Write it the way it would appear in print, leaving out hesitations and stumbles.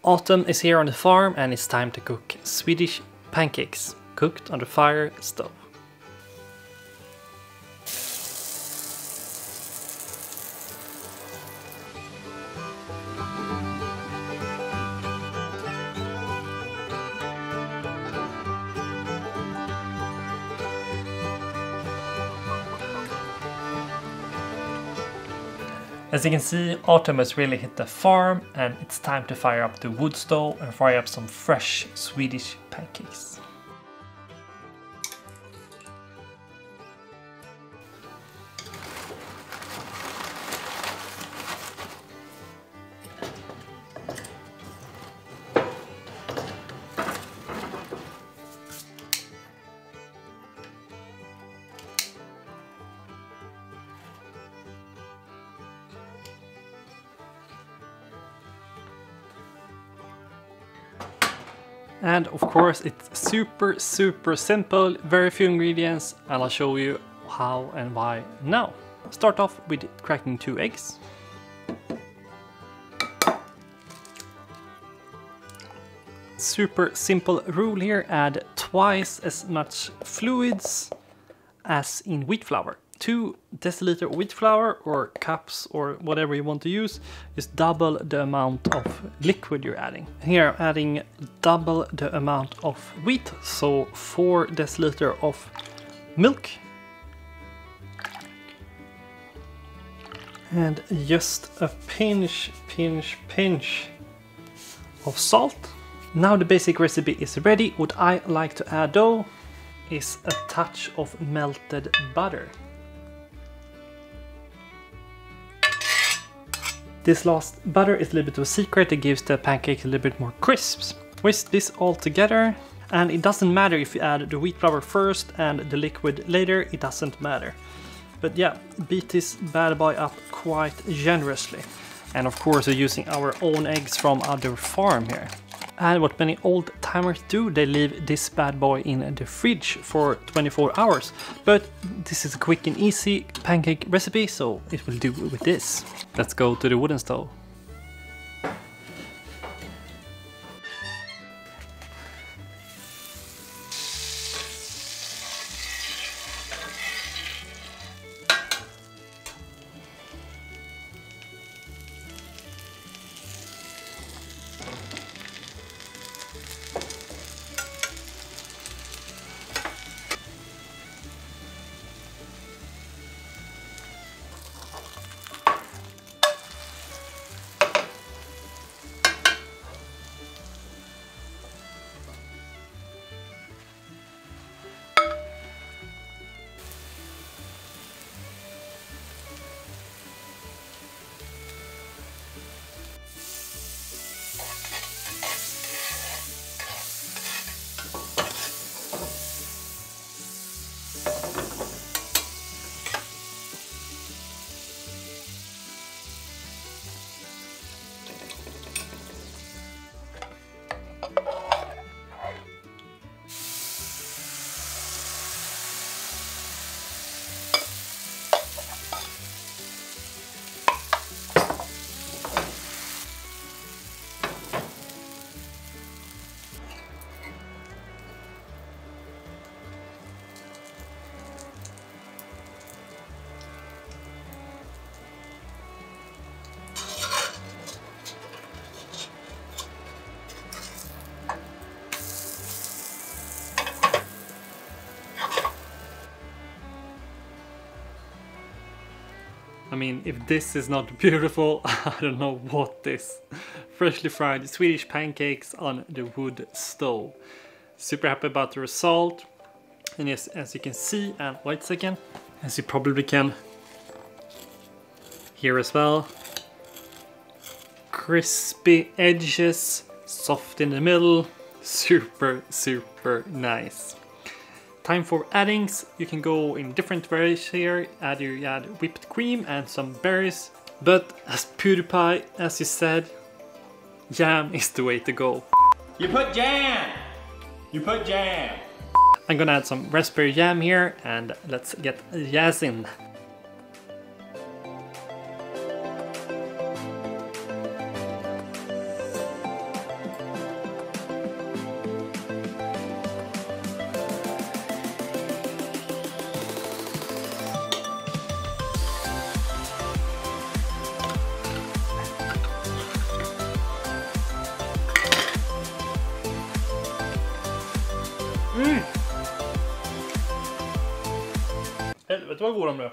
Autumn is here on the farm and it's time to cook Swedish pancakes, cooked on the fire stove. As you can see, autumn has really hit the farm and it's time to fire up the wood stove and fry up some fresh Swedish pancakes. And of course it's super simple, very few ingredients, and I'll show you how and why now. Start off with cracking 2 eggs. Super simple rule here, add twice as much fluids as in wheat flour. 2 deciliter wheat flour or cups or whatever you want to use is double the amount of liquid you're adding. Here I'm adding double the amount of wheat, so 4 deciliter of milk. And just a pinch of salt. Now the basic recipe is ready. What I like to add though is a touch of melted butter. This last butter is a little bit of a secret, it gives the pancakes a little bit more crisps. Whisk this all together, and it doesn't matter if you add the wheat flour first and the liquid later, it doesn't matter. But yeah, beat this bad boy up quite generously. And of course we're using our own eggs from our farm here. And what many old timers do, they leave this bad boy in the fridge for 24 hours. But this is a quick and easy pancake recipe, so it will do with this. Let's go to the wooden stove. I mean, if this is not beautiful, I don't know what is. Freshly fried Swedish pancakes on the wood stove. Super happy about the result. And yes, as you can see, and wait a second, as you probably can hear as well, crispy edges, soft in the middle, super nice. Time for addings. You can go in different varieties here. You add whipped cream and some berries. But as PewDiePie, as you said, jam is the way to go. You put jam! You put jam! I'm gonna add some raspberry jam here and let's get jazzing. Helvete vad god de blev.